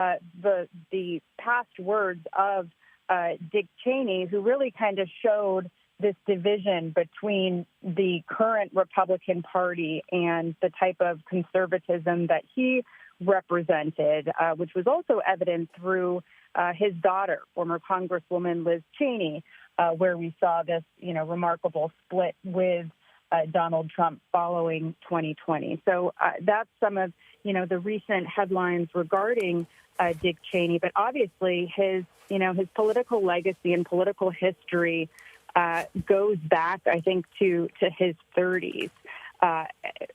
the past words of Dick Cheney, who really kind of showed this division between the current Republican Party and the type of conservatism that he represented, which was also evident through his daughter, former Congresswoman Liz Cheney, where we saw this, remarkable split with Donald Trump following 2020. So that's some of, the recent headlines regarding Dick Cheney. But obviously, his political legacy and political history goes back, I think, to his 30s,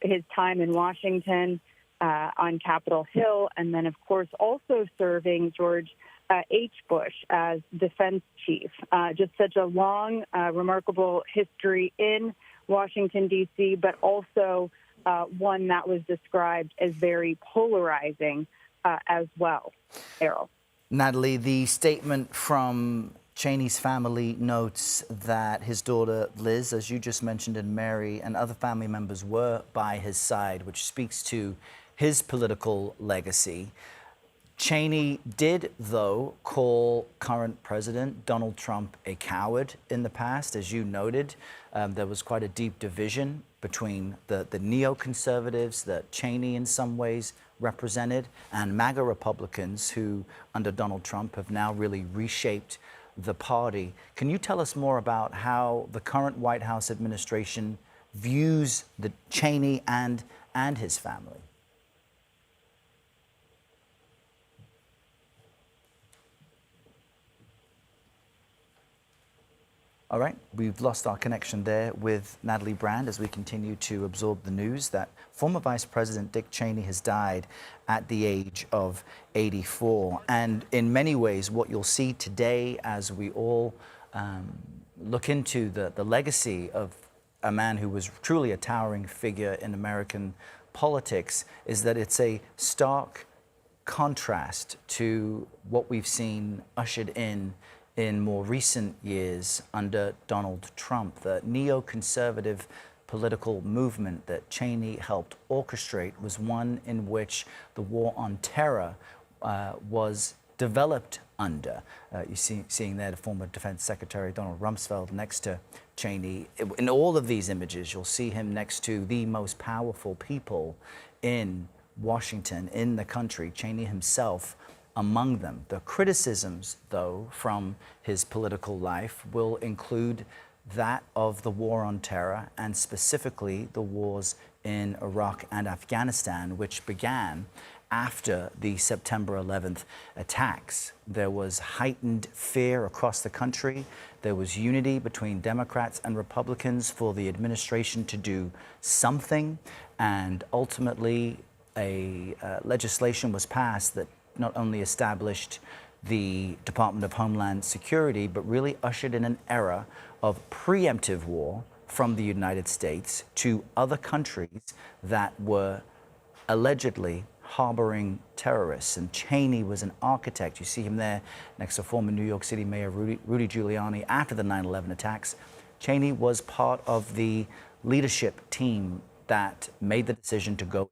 his time in Washington on Capitol Hill, and then, of course, also serving George H. Bush as defense chief. Just such a long, remarkable history in Washington, D.C., but also one that was described as very polarizing as well. Errol. Natalie, the statement from Cheney's family notes that his daughter Liz, as you just mentioned, and Mary and other family members were by his side, which speaks to his political legacy. Cheney did, though, call current President Donald Trump a coward in the past. As you noted, there was quite a deep division between the neoconservatives that Cheney in some ways represented and MAGA Republicans who, under Donald Trump, have now really reshaped the party. Can you tell us more about how the current White House administration views the Cheney and his family? All right, we've lost our connection there with Natalie Brand as we continue to absorb the news that former Vice President Dick Cheney has died at the age of 84. And in many ways, what you'll see today as we all look into the legacy of a man who was truly a towering figure in American politics is that it's a stark contrast to what we've seen ushered in more recent years under Donald Trump. The neoconservative political movement that Cheney helped orchestrate was one in which the war on terror was developed under. Seeing there the former Defense Secretary Donald Rumsfeld next to Cheney. In all of these images, you'll see him next to the most powerful people in Washington, in the country, Cheney himself among them. The criticisms, though, from his political life will include that of the war on terror and specifically the wars in Iraq and Afghanistan, which began after the September 11th attacks. There was heightened fear across the country. There was unity between Democrats and Republicans for the administration to do something, and ultimately legislation was passed that not only established the Department of Homeland Security, but really ushered in an era of preemptive war from the United States to other countries that were allegedly harboring terrorists. And Cheney was an architect. You see him there next to former New York City Mayor Rudy Giuliani after the 9/11 attacks. Cheney was part of the leadership team that made the decision to go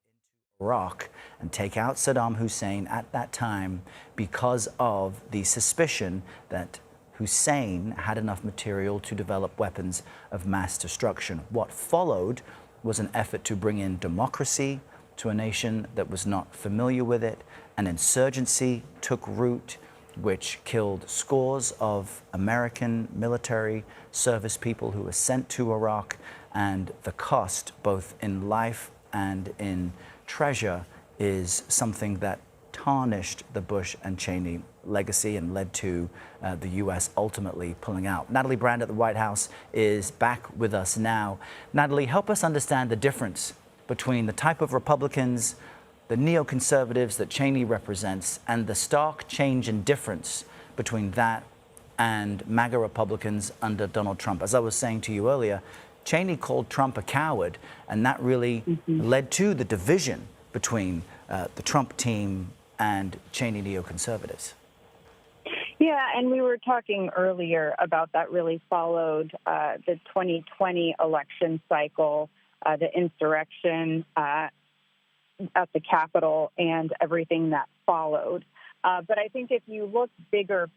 Iraq and take out Saddam Hussein at that time because of the suspicion that Hussein had enough material to develop weapons of mass destruction. What followed was an effort to bring in democracy to a nation that was not familiar with it. An insurgency took root, which killed scores of American military service people who were sent to Iraq, and the cost, both in life and in treasure, is something that tarnished the Bush and Cheney legacy and led to the U.S. ultimately pulling out. Natalie Brand at the White House is back with us now. Natalie, help us understand the difference between the type of Republicans, the neoconservatives that Cheney represents, and the stark change in difference between that and MAGA Republicans under Donald Trump. As I was saying to you earlier, Cheney called Trump a coward, and that really led to the division between the Trump team and Cheney neoconservatives. Yeah, and we were talking earlier about that really followed the 2020 election cycle, the insurrection at the Capitol and everything that followed. But I think if you look bigger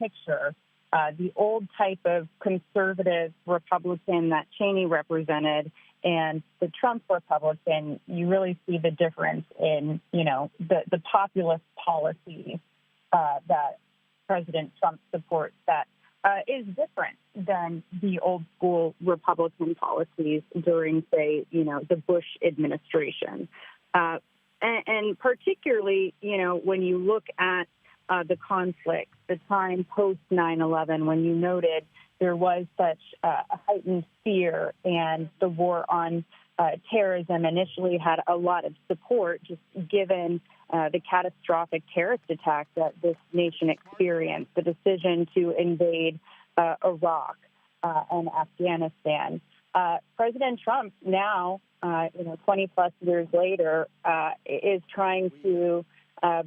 picture, the old type of conservative Republican that Cheney represented and the Trump Republican, you really see the difference in, the populist policies that President Trump supports that is different than the old school Republican policies during, say, the Bush administration. And particularly, when you look at the conflict, the time post 9/11, when you noted there was such a heightened fear and the war on terrorism initially had a lot of support, just given the catastrophic terrorist attack that this nation experienced, the decision to invade Iraq and Afghanistan. President Trump now, 20 plus years later, is trying to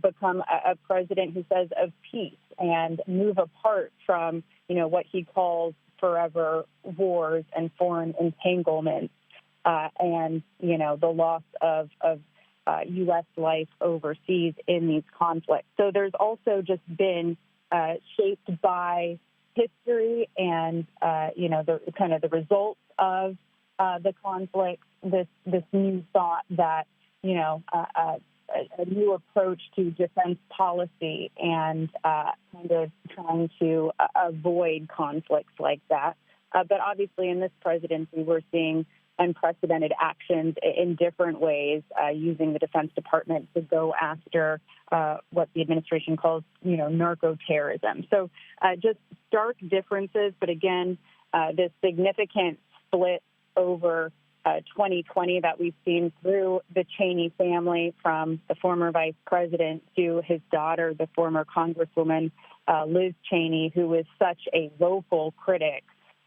become a president who says of peace and move apart from, what he calls forever wars and foreign entanglements and, the loss of U.S. life overseas in these conflicts. So there's also just been shaped by history and, the results of the conflict, this new thought that, a new approach to defense policy and kind of trying to avoid conflicts like that. But obviously in this presidency, we're seeing unprecedented actions in different ways, using the Defense Department to go after what the administration calls, narco-terrorism. So just stark differences, but again, this significant split over 2020 that we've seen through the Cheney family, from the former vice president to his daughter, the former Congresswoman Liz Cheney, who was such a vocal critic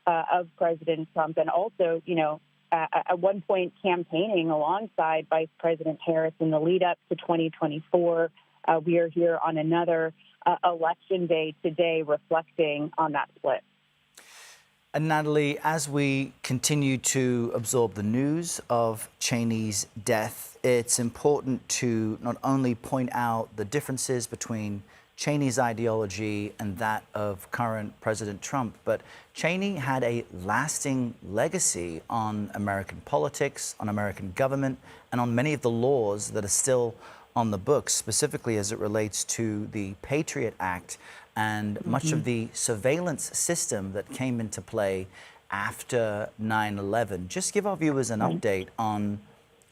of President Trump, and also, at one point campaigning alongside Vice President Harris in the lead up to 2024. We are here on another election day today reflecting on that split. And Natalie, as we continue to absorb the news of Cheney's death, it's important to not only point out the differences between Cheney's ideology and that of current President Trump, but Cheney had a lasting legacy on American politics, on American government, and on many of the laws that are still on the books, specifically as it relates to the Patriot Act and much of the surveillance system that came into play after 9/11. Just give our viewers an update on,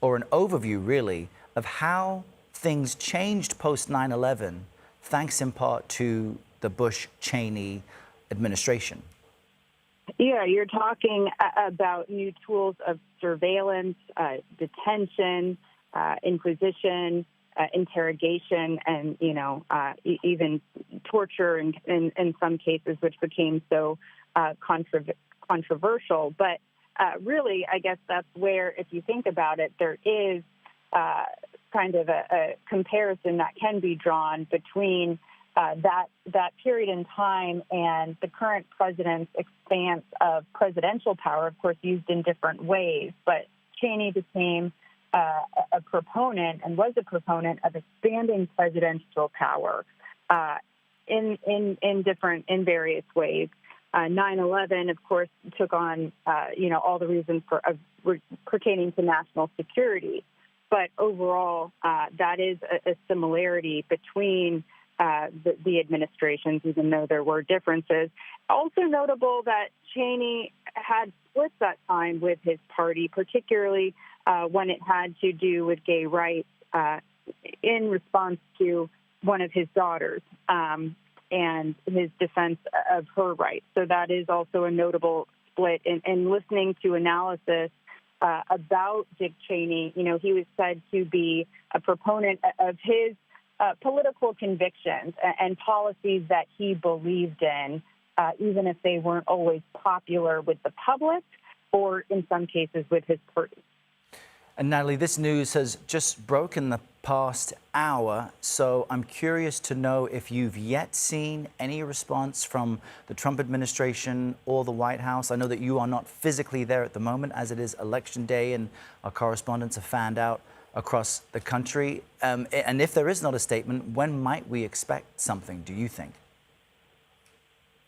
or an overview really, of how things changed post 9/11, thanks in part to the Bush-Cheney administration. Yeah, you're talking about new tools of surveillance, detention, inquisition, interrogation, and, even torture in some cases, which became so controversial. But really, I guess that's where, if you think about it, there is kind of a comparison that can be drawn between that period in time and the current president's expanse of presidential power, of course, used in different ways. But Cheney became a proponent and was a proponent of expanding presidential power in various ways. 9/11, of course, took on all the reasons pertaining to national security. But overall, that is a similarity between the administrations, even though there were differences. Also notable that Cheney had split that time with his party, particularly when it had to do with gay rights in response to one of his daughters and his defense of her rights. So that is also a notable split. And listening to analysis about Dick Cheney, he was said to be a proponent of his political convictions and policies that he believed in, even if they weren't always popular with the public or in some cases with his party. And Natalie, this news has just broken the past hour, so I'm curious to know if you've yet seen any response from the Trump administration or the White House. I know that you are not physically there at the moment, as it is Election Day, and our correspondents have fanned out across the country? And if there is not a statement, when might we expect something, do you think?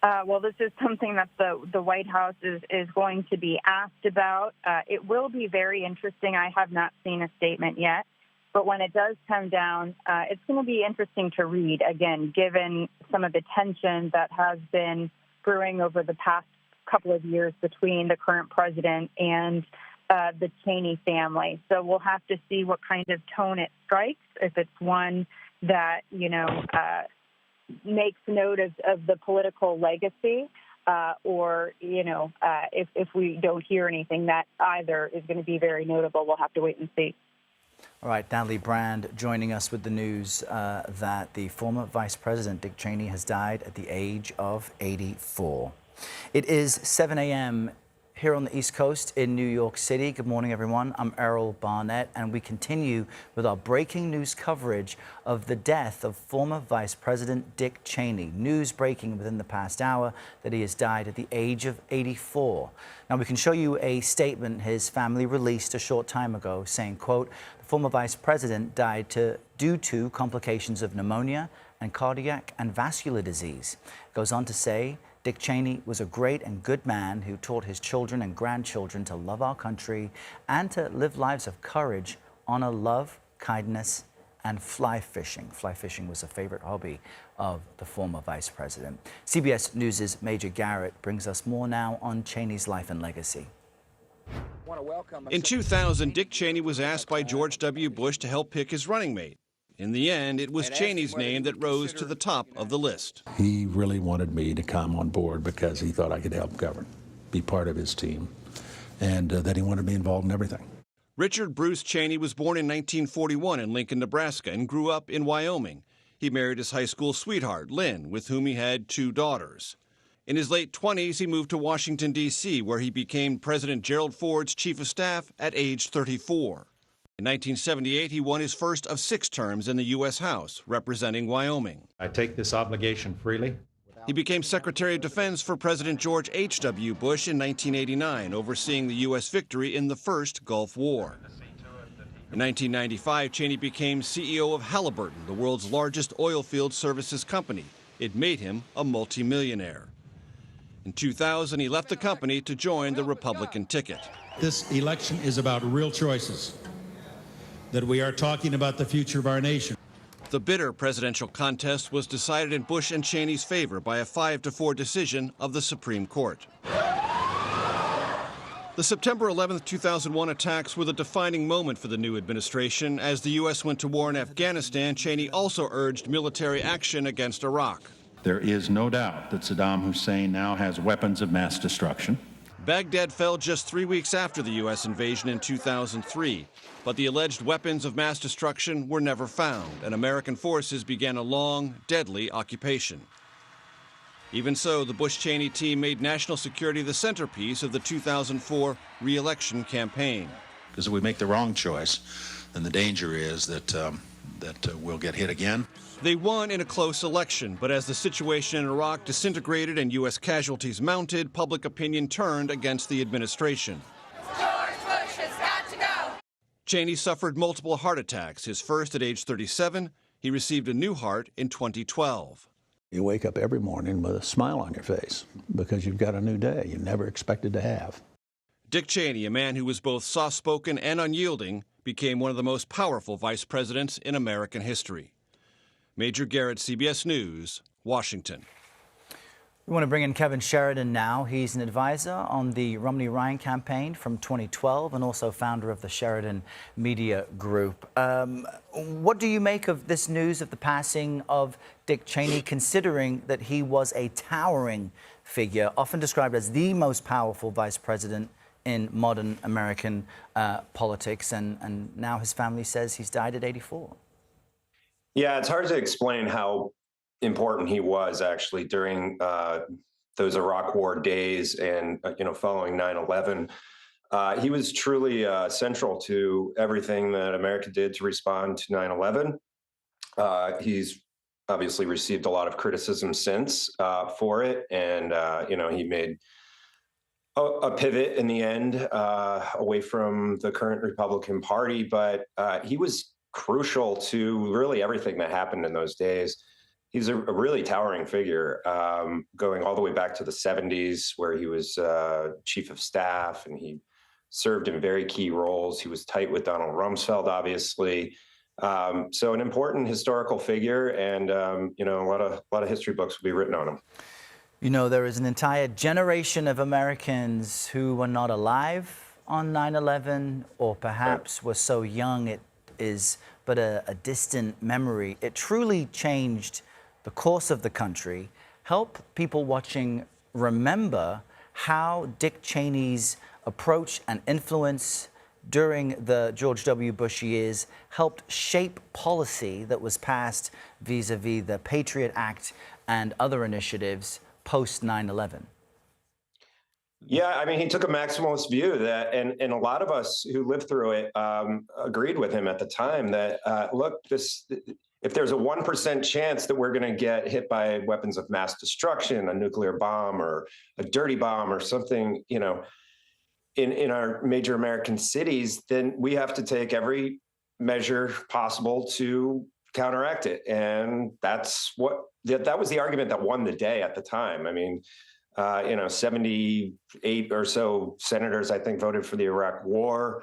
Well, this is something that the White House is going to be asked about. It will be very interesting. I have not seen a statement yet. But when it does come down, it's going to be interesting to read, again, given some of the tension that has been brewing over the past couple of years between the current president and the Cheney family. So we'll have to see what kind of tone it strikes, if it's one that, makes note of the political legacy, or, if we don't hear anything, that either is going to be very notable. We'll have to wait and see. All right, Natalie Brand joining us with the news that the former Vice President Dick Cheney has died at the age of 84. It is 7 a.m. here on the East Coast in New York City. Good morning, everyone. I'm Errol Barnett, and we continue with our breaking news coverage of the death of former Vice President Dick Cheney. News breaking within the past hour that he has died at the age of 84. Now, we can show you a statement his family released a short time ago saying, quote, the former Vice President died due to complications of pneumonia and cardiac and vascular disease. It goes on to say, Dick Cheney was a great and good man who taught his children and grandchildren to love our country and to live lives of courage, honor, love, kindness, and fly fishing. Fly fishing was a favorite hobby of the former vice president. CBS News' Major Garrett brings us more now on Cheney's life and legacy. In 2000, Dick Cheney was asked by George W. Bush to help pick his running mate. In the end, it was Cheney's name that rose to the top of the list. He really wanted me to come on board because he thought I could help govern, be part of his team, and that he wanted me involved in everything. Richard Bruce Cheney was born in 1941 in Lincoln, Nebraska, and grew up in Wyoming. He married his high school sweetheart, Lynn, with whom he had 2 daughters. In his late 20s, he moved to Washington, D.C., where he became President Gerald Ford's chief of staff at age 34. In 1978, he won his first of 6 terms in the U.S. House, representing Wyoming. I take this obligation freely. He became Secretary of Defense for President George H.W. Bush in 1989, overseeing the U.S. victory in the first Gulf War. In 1995, Cheney became CEO of Halliburton, the world's largest oilfield services company. It made him a multimillionaire. In 2000, he left the company to join the Republican ticket. This election is about real choices, that we are talking about the future of our nation. The bitter presidential contest was decided in Bush and Cheney's favor by a 5-4 decision of the Supreme Court. The September 11, 2001 attacks were the defining moment for the new administration. As the U.S. went to war in Afghanistan, Cheney also urged military action against Iraq. There is no doubt that Saddam Hussein now has weapons of mass destruction. Baghdad fell just 3 weeks after the U.S. invasion in 2003, but the alleged weapons of mass destruction were never found, and American forces began a long, deadly occupation. Even so, the Bush-Cheney team made national security the centerpiece of the 2004 re-election campaign. Because if we make the wrong choice, then the danger is that we'll get hit again. They won in a close election, but as the situation in Iraq disintegrated and U.S. casualties mounted, public opinion turned against the administration. George Bush has got to go! Cheney suffered multiple heart attacks, his first at age 37. He received a new heart in 2012. You wake up every morning with a smile on your face because you've got a new day you never expected to have. Dick Cheney, a man who was both soft-spoken and unyielding, became one of the most powerful vice presidents in American history. Major Garrett, CBS News, Washington. We want to bring in Kevin Sheridan now. He's an advisor on the Romney-Ryan campaign from 2012 and also founder of the Sheridan Media Group. What do you make of this news of the passing of Dick Cheney, considering that he was a towering figure, often described as the most powerful vice president in modern American politics, and now his family says he's died at 84? Yeah, it's hard to explain how important he was actually during those Iraq War days and, following 9/11. He was truly central to everything that America did to respond to 9/11. He's obviously received a lot of criticism since for it. And, he made a pivot in the end, away from the current Republican Party, but he was crucial to really everything that happened in those days. He's a really towering figure, going all the way back to the 70s, where he was chief of staff and he served in very key roles. He was tight with Donald Rumsfeld, obviously. So an important historical figure, and a lot of history books will be written on him. You know, there is an entire generation of Americans who were not alive on 9/11, or perhaps were so young it is but a distant memory. It truly changed the course of the country. Help people watching remember how Dick Cheney's approach and influence during the George W. Bush years helped shape policy that was passed vis-a-vis the Patriot Act and other initiatives post 9/11. Yeah, I mean, he took a maximalist view that, and a lot of us who lived through it agreed with him at the time that, look, if there's a 1% chance that we're going to get hit by weapons of mass destruction, a nuclear bomb or a dirty bomb or something, in our major American cities, then we have to take every measure possible to counteract it. And that was the argument that won the day at the time. I mean, 78 or so senators, I think, voted for the Iraq War.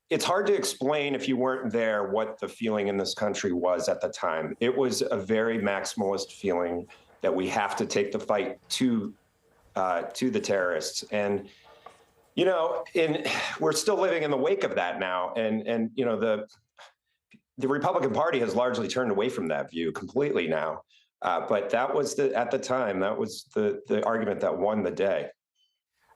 It's hard to explain if you weren't there what the feeling in this country was at the time. It was a very maximalist feeling that we have to take the fight to the terrorists. And we're still living in the wake of that now. And the Republican Party has largely turned away from that view completely now. But that was at the time, that was the argument that won the day.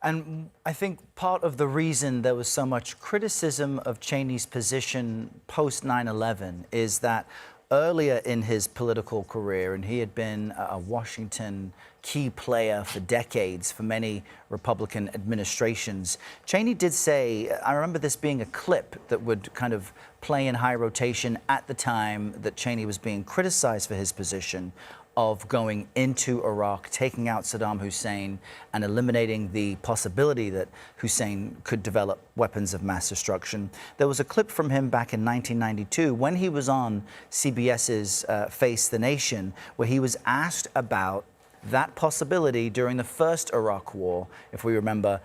And I think part of the reason there was so much criticism of Cheney's position post 9/11 is that earlier in his political career, and he had been a Washington key player for decades for many Republican administrations, Cheney did say, I remember this being a clip that would kind of play in high rotation at the time that Cheney was being criticized for his position of going into Iraq, taking out Saddam Hussein, and eliminating the possibility that Hussein could develop weapons of mass destruction. There was a clip from him back in 1992 when he was on CBS's Face the Nation, where he was asked about that possibility during the first Iraq War. If we remember,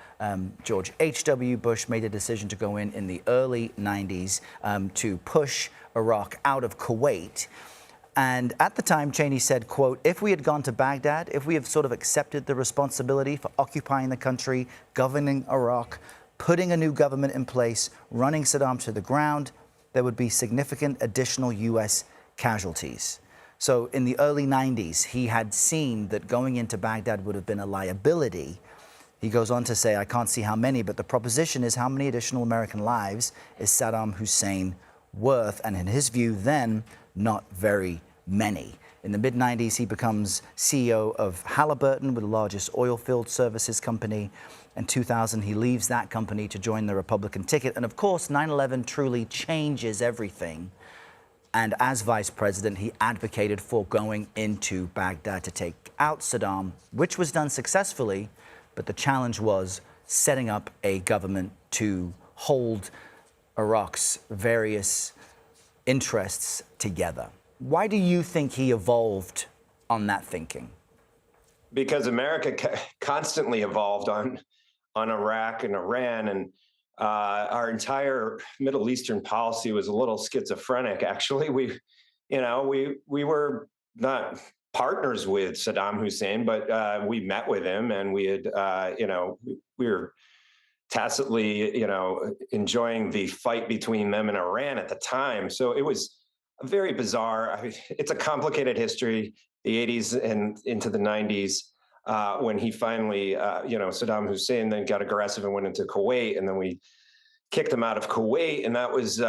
George H.W. Bush made a decision to go in the early 90s to push Iraq out of Kuwait. And at the time, Cheney said, quote, if we had gone to Baghdad, if we have sort of accepted the responsibility for occupying the country, governing Iraq, putting a new government in place, running Saddam to the ground, there would be significant additional U.S. casualties. So in the early 90s, he had seen that going into Baghdad would have been a liability. He goes on to say, I can't see how many, but the proposition is how many additional American lives is Saddam Hussein worth? And in his view then, not very many. In the mid-90s, he becomes CEO of Halliburton, with the largest oil field services company. In 2000, he leaves that company to join the Republican ticket. And of course, 9/11 truly changes everything. And as vice president, he advocated for going into Baghdad to take out Saddam, which was done successfully. But the challenge was setting up a government to hold Iraq's various interests together. Why do you think he evolved on that thinking? Because America constantly evolved on Iraq and Iran, and our entire Middle Eastern policy was a little schizophrenic. Actually, we were not partners with Saddam Hussein, but we met with him, and we had we were tacitly enjoying the fight between them and Iran at the time. So it was very bizarre. I mean, it's a complicated history, the 80s and into the 90s, when he finally, Saddam Hussein then got aggressive and went into Kuwait, and then we kicked him out of Kuwait. And that was,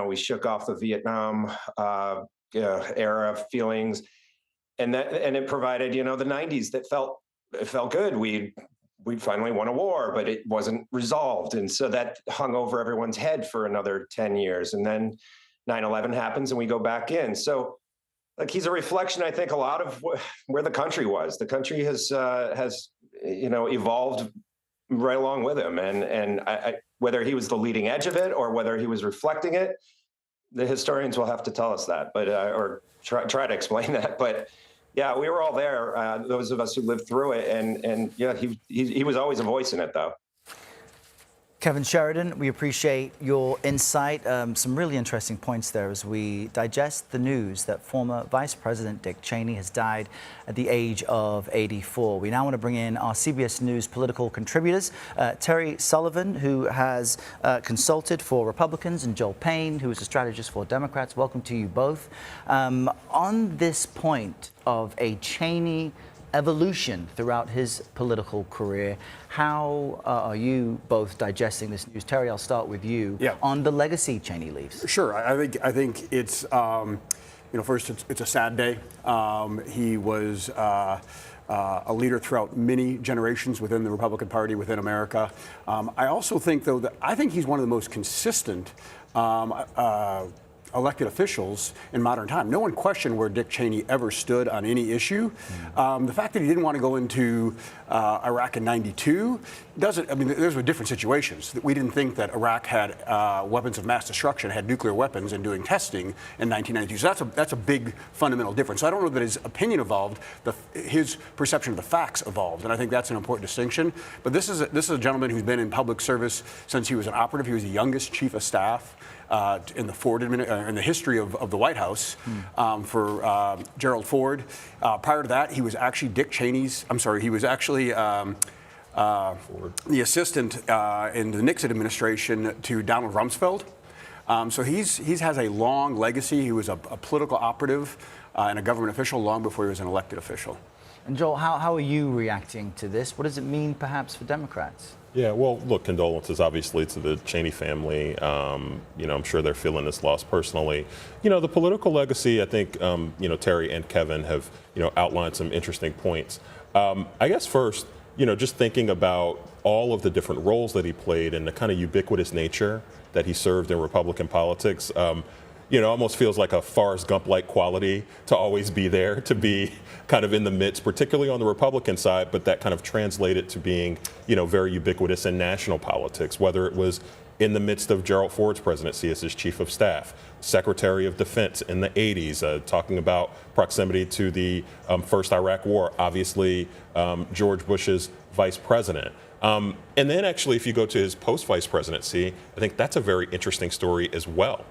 we shook off the Vietnam era feelings. And it provided, the 90s that felt good. We finally won a war, but it wasn't resolved. And so that hung over everyone's head for another 10 years. And then 9/11 happens and we go back in. So Like, he's a reflection, I think, a lot of where the country was. The country has evolved right along with him, and whether he was the leading edge of it or whether he was reflecting it, the historians will have to tell us that, but or try to explain that. But yeah, we were all there, those of us who lived through it, and yeah, he was always a voice in it, though. Kevin Sheridan, we appreciate your insight. Some really interesting points there as we digest the news that former Vice President Dick Cheney has died at the age of 84. We now want to bring in our CBS News political contributors, Terry Sullivan, who has consulted for Republicans, and Joel Payne, who is a strategist for Democrats. Welcome to you both. On this point of a Cheney evolution throughout his political career, how are you both digesting this news? Terry, I'll start with you. Yeah. On the legacy Cheney leaves. Sure. I think it's first it's a sad day. He was a leader throughout many generations within the Republican Party, within America. I also think, though, that I think he's one of the most consistent elected officials in modern time. No one questioned where Dick Cheney ever stood on any issue. The fact that he didn't want to go into Iraq in '92 doesn't, those were different situations. We didn't think that Iraq had weapons of mass destruction, had nuclear weapons, and doing testing in 1992. So that's a big fundamental difference. So I don't know that his opinion evolved, his perception of the facts evolved, and I think that's an important distinction. But this is a gentleman who's been in public service since he was an operative. He was the youngest chief of staff in the Ford in the history of the White House for Gerald Ford. Prior to that, he was actually he was actually the assistant in the Nixon administration to Donald Rumsfeld. So he has a long legacy. He was a political operative and a government official long before he was an elected official. And Joel, how are you reacting to this? What does it mean perhaps for Democrats? Yeah, well, look, condolences obviously to the Cheney family. I'm sure they're feeling this loss personally. The political legacy, I think, Terry and Kevin have, outlined some interesting points. I guess first, just thinking about all of the different roles that he played and the kind of ubiquitous nature that he served in Republican politics, almost feels like a Forrest Gump-like quality to always be there, to be kind of in the midst, particularly on the Republican side, but that kind of translated to being, very ubiquitous in national politics, whether it was in the midst of Gerald Ford's presidency as his chief of staff, Secretary of Defense in the 80s, talking about proximity to the first Iraq War, obviously George Bush's vice president. And then actually, if you go to his post-vice presidency, I think that's a very interesting story as well.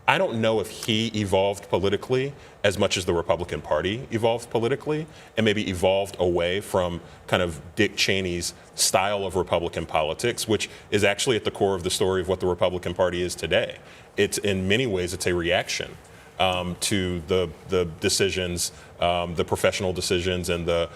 I don't know if he evolved politically as much as the Republican Party evolved politically, and maybe evolved away from kind of Dick Cheney's style of Republican politics, which is actually at the core of the story of what the Republican Party is today. It's in many ways, it's a reaction to the decisions, the professional decisions, and the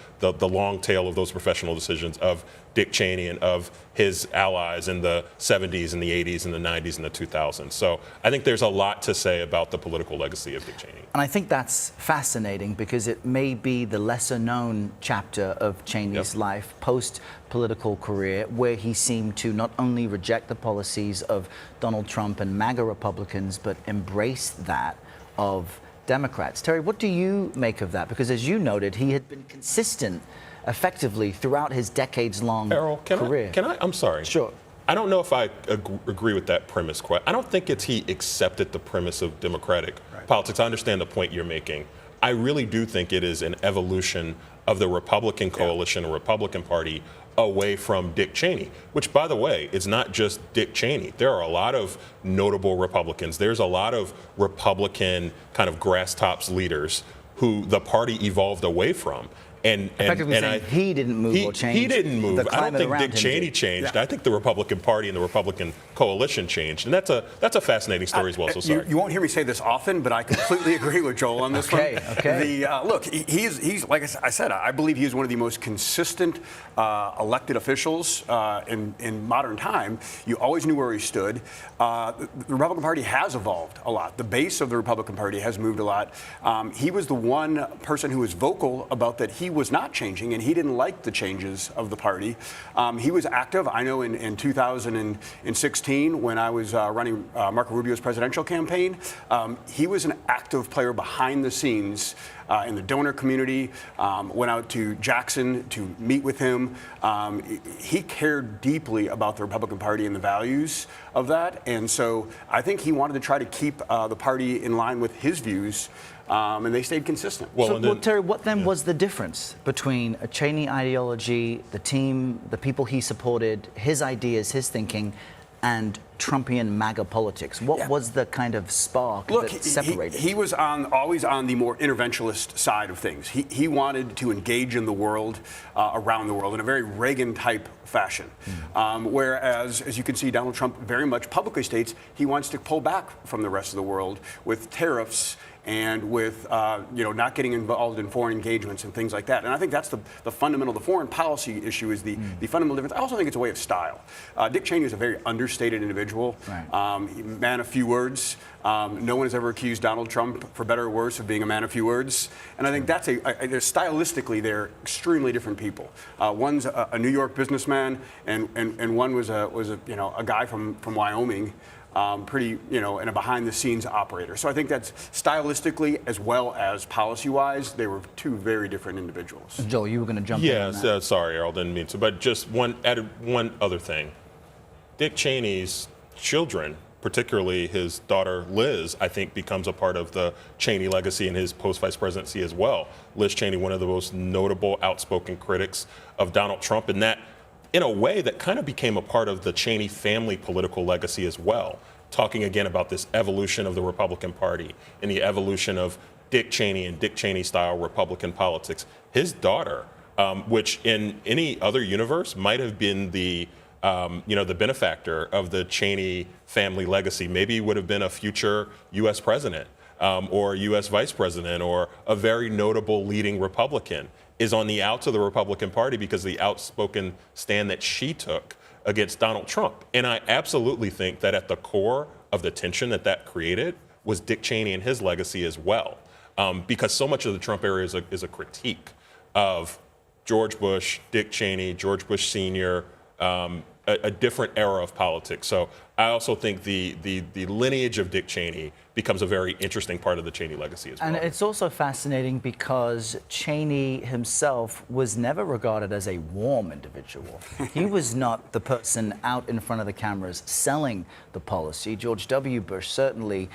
long tail of those professional decisions of Dick Cheney and of his allies in the 70s and the 80s and the 90s and the 2000s. So I think there's a lot to say about the political legacy of Dick Cheney. And I think that's fascinating because it may be the lesser known chapter of Cheney's life, post-political career, where he seemed to not only reject the policies of Donald Trump and MAGA Republicans, but embrace that of Democrats. Terry, what do you make of that? Because as you noted, he had been consistent effectively throughout his decades-long career. I'm sorry. Sure. I don't know if I agree with that premise quite. I don't think it's he accepted the premise of Democratic politics. I understand the point you're making. I really do think it is an evolution of the Republican coalition, the Republican Party, away from Dick Cheney, which, by the way, is not just Dick Cheney. There are a lot of notable Republicans. There's a lot of Republican kind of grass tops leaders who the party evolved away from. And he didn't move or change. He didn't move. I don't think Dick Cheney changed. Yeah. I think the Republican Party and the Republican coalition changed, and that's a fascinating story as well. So sorry. You won't hear me say this often, but I completely agree with Joel on this one. Okay. Look, he's like I said, I believe he's one of the most consistent elected officials in modern time. You always knew where he stood. The Republican Party has evolved a lot. The base of the Republican Party has moved a lot. He was the one person who was vocal about that he was not changing, and he didn't like the changes of the party. He was active. I know in 2016, when I was running Marco Rubio's presidential campaign, he was an active player behind the scenes in the donor community, went out to Jackson to meet with him. He cared deeply about the Republican Party and the values of that. And so I think he wanted to try to keep the party in line with his views. And they stayed consistent. Well, Terry, what then was the difference between a Cheney ideology, the team, the people he supported, his ideas, his thinking, and Trumpian MAGA politics? What was the kind of spark that separated? He was always on the more interventionist side of things. He wanted to engage in the world, around the world, in a very Reagan-type fashion. Whereas, as you can see, Donald Trump very much publicly states he wants to pull back from the rest of the world with tariffs and with not getting involved in foreign engagements and things like that. And I think that's the fundamental, the foreign policy issue is the fundamental difference. I also think it's a way of style. Dick Cheney is a very understated individual, man of few words. No one has ever accused Donald Trump, for better or worse, of being a man of few words. And I think that's stylistically, they're extremely different people. One's a New York businessman, and one was a guy from Wyoming. Pretty, and a behind-the-scenes operator. So I think that's stylistically as well as policy-wise, they were two very different individuals. Joel, you were going to jump in on that. Yeah, sorry, Earl, didn't mean to. But just one other thing. Dick Cheney's children, particularly his daughter Liz, I think becomes a part of the Cheney legacy in his post-vice presidency as well. Liz Cheney, one of the most notable, outspoken critics of Donald Trump, and that in a way that kind of became a part of the Cheney family political legacy as well, talking again about this evolution of the Republican Party and the evolution of Dick Cheney and Dick Cheney-style Republican politics. His daughter, which in any other universe might have been the benefactor of the Cheney family legacy, maybe would have been a future U.S. president or U.S. vice president or a very notable leading Republican, is on the outs of the Republican Party because of the outspoken stand that she took against Donald Trump. And I absolutely think that at the core of the tension that created was Dick Cheney and his legacy as well. Because so much of the Trump era is a critique of George Bush, Dick Cheney, George Bush Sr., a different era of politics. So I also think the lineage of Dick Cheney becomes a very interesting part of the Cheney legacy as well. And it's also fascinating because Cheney himself was never regarded as a warm individual. He was not the person out in front of the cameras selling the policy. George W. Bush, certainly,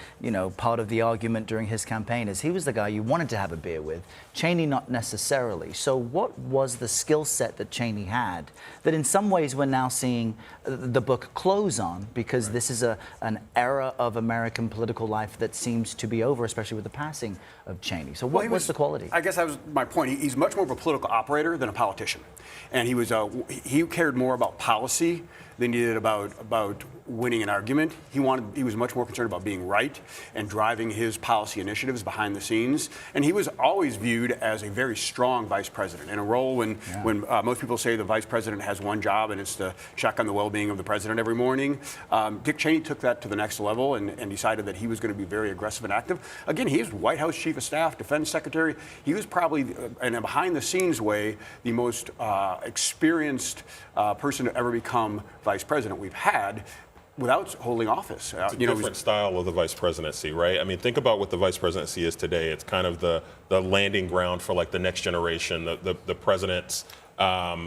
part of the argument during his campaign is he was the guy you wanted to have a beer with. Cheney, not necessarily. So what was the skill set that Cheney had that in some ways we're now seeing the book close on, because this is an era of American political life that seems to be over, especially with the passing of Cheney. So what was the quality? I guess that was my point. He's much more of a political operator than a politician. And he cared more about policy than he did about winning an argument. He was much more concerned about being right and driving his policy initiatives behind the scenes. And he was always viewed as a very strong vice president in a role when most people say the vice president has one job and it's to check on the well-being of the president every morning. Dick Cheney took that to the next level and decided that he was going to be very aggressive and active. Again, he was White House Chief of Staff, Defense Secretary. He was probably, in a behind-the-scenes way, the most experienced person to ever become vice president we've had without holding office. It's a different style of the vice presidency, right? I mean, think about what the vice presidency is today. It's kind of the landing ground for like the next generation, the president's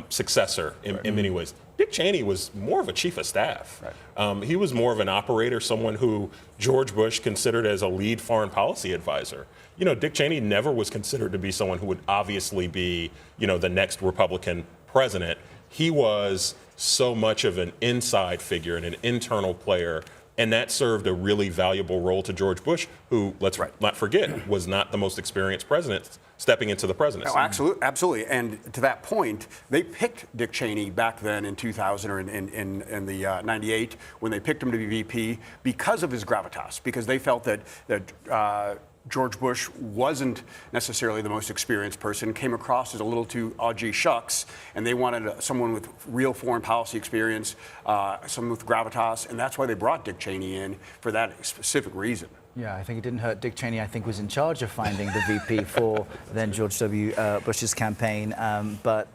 successor in many ways. Dick Cheney was more of a chief of staff. Right. He was more of an operator, someone who George Bush considered as a lead foreign policy advisor. Dick Cheney never was considered to be someone who would obviously be, the next Republican president. He was so much of an inside figure and an internal player, and that served a really valuable role to George Bush, who, let's not forget, was not the most experienced president stepping into the presidency. Oh, absolutely. And to that point, they picked Dick Cheney back then in 2000 or in the 98 when they picked him to be VP because of his gravitas, because they felt that George Bush wasn't necessarily the most experienced person, came across as a little too gee shucks, and they wanted someone with real foreign policy experience, someone with gravitas, and that's why they brought Dick Cheney in for that specific reason. Yeah, I think it didn't hurt. Dick Cheney, I think, was in charge of finding the VP for then George W. Bush's campaign. But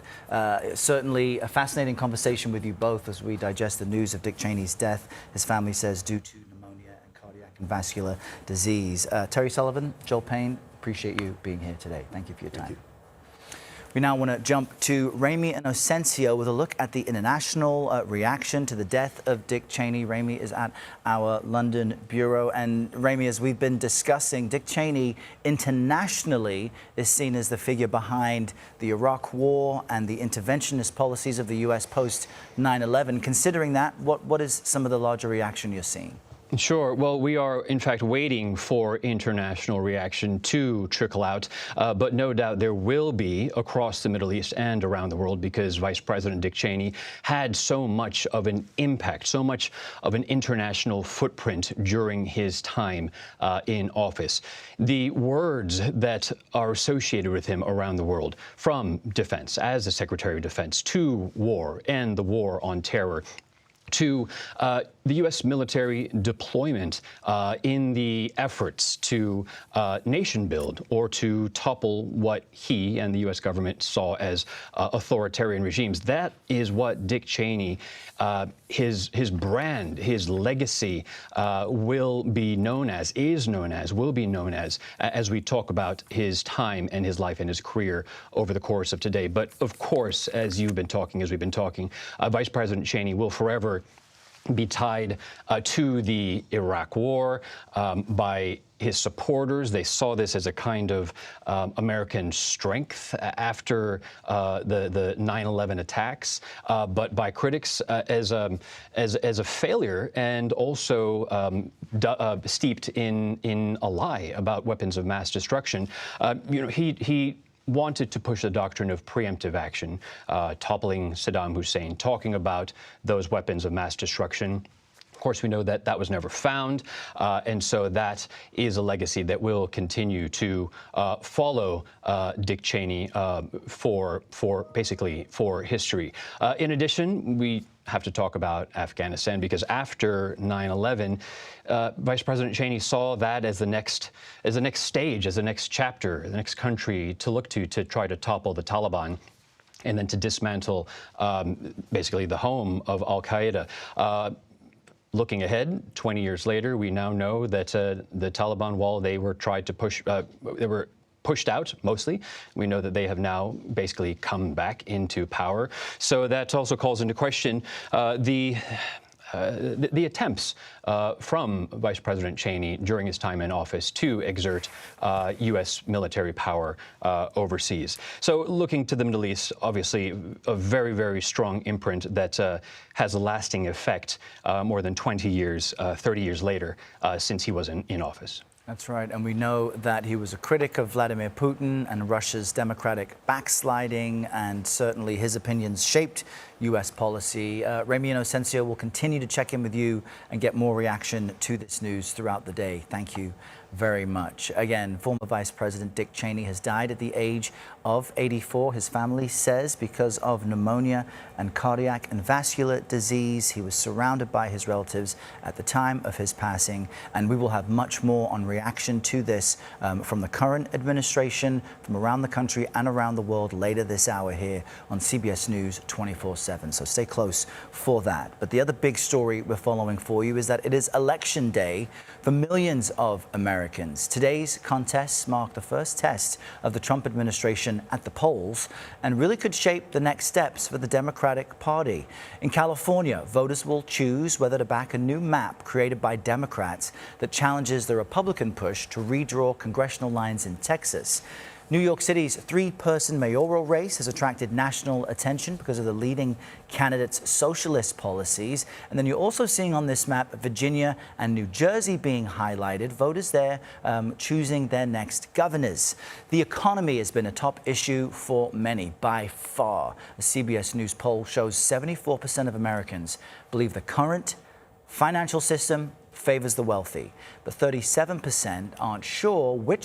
certainly a fascinating conversation with you both as we digest the news of Dick Cheney's death, his family says, due to pneumonia and cardiac and vascular disease. Terry Sullivan, Joel Payne, appreciate you being here today. Thank you for your time. Thank you. We now want to jump to Ramy Inocencio with a look at the international reaction to the death of Dick Cheney. Ramy is at our London bureau. And Ramy, as we've been discussing, Dick Cheney internationally is seen as the figure behind the Iraq War and the interventionist policies of the U.S. post 9/11. Considering that, what is some of the larger reaction you're seeing? Sure. Well, we are, in fact, waiting for international reaction to trickle out. But no doubt there will be across the Middle East and around the world, because Vice President Dick Cheney had so much of an impact, so much of an international footprint during his time in office. The words that are associated with him around the world, from defense, as the Secretary of Defense, to war and the war on terror, to the U.S. military deployment in the efforts to nation build or to topple what he and the U.S. government saw as authoritarian regimes. That is what Dick Cheney, his brand, his legacy will be known as, will be known as we talk about his time and his life and his career over the course of today. But of course, as we've been talking, Vice President Cheney will forever be tied to the Iraq War by his supporters. They saw this as a kind of American strength after the 9/11 attacks, but by critics as a failure, and also steeped in a lie about weapons of mass destruction. He wanted to push the doctrine of preemptive action, toppling Saddam Hussein, talking about those weapons of mass destruction. Of course, we know that that was never found, and so that is a legacy that will continue to follow Dick Cheney for history. In addition, we have to talk about Afghanistan, because after 9/11, Vice President Cheney saw that as the next stage, as the next chapter, the next country to look to try to topple the Taliban, and then to dismantle basically the home of Al-Qaeda. Looking ahead, 20 years later, we now know that the Taliban, while they were pushed out mostly, we know that they have now basically come back into power. So that also calls into question the attempts from Vice President Cheney during his time in office to exert U.S. military power overseas. So looking to the Middle East, obviously a very, very strong imprint that has a lasting effect more than 20 years, 30 years later, since he was in office. That's right, and we know that he was a critic of Vladimir Putin and Russia's democratic backsliding, and certainly his opinions shaped U.S. policy. Ramy Inocencio will continue to check in with you and get more reaction to this news throughout the day. Thank you very much. Again, former Vice President Dick Cheney has died at the age of 84. His family says because of pneumonia and cardiac and vascular disease. He was surrounded by his relatives at the time of his passing, and we will have much more on reaction to this from the current administration, from around the country and around the world later this hour here on CBS News 24/7. So stay close for that. But the other big story we're following for you is that it is election day for millions of Americans. Today's contests mark the first test of the Trump administration at the polls and really could shape the next steps for the Democratic Party. In California, voters will choose whether to back a new map created by Democrats that challenges the Republican push to redraw congressional lines in Texas. New York City's three-person mayoral race has attracted national attention because of the leading candidate's socialist policies. And then you're also seeing on this map Virginia and New Jersey being highlighted, voters there choosing their next governors. The economy has been a top issue for many, by far. A CBS News poll shows 74% of Americans believe the current financial system favors the wealthy, but 37% aren't sure which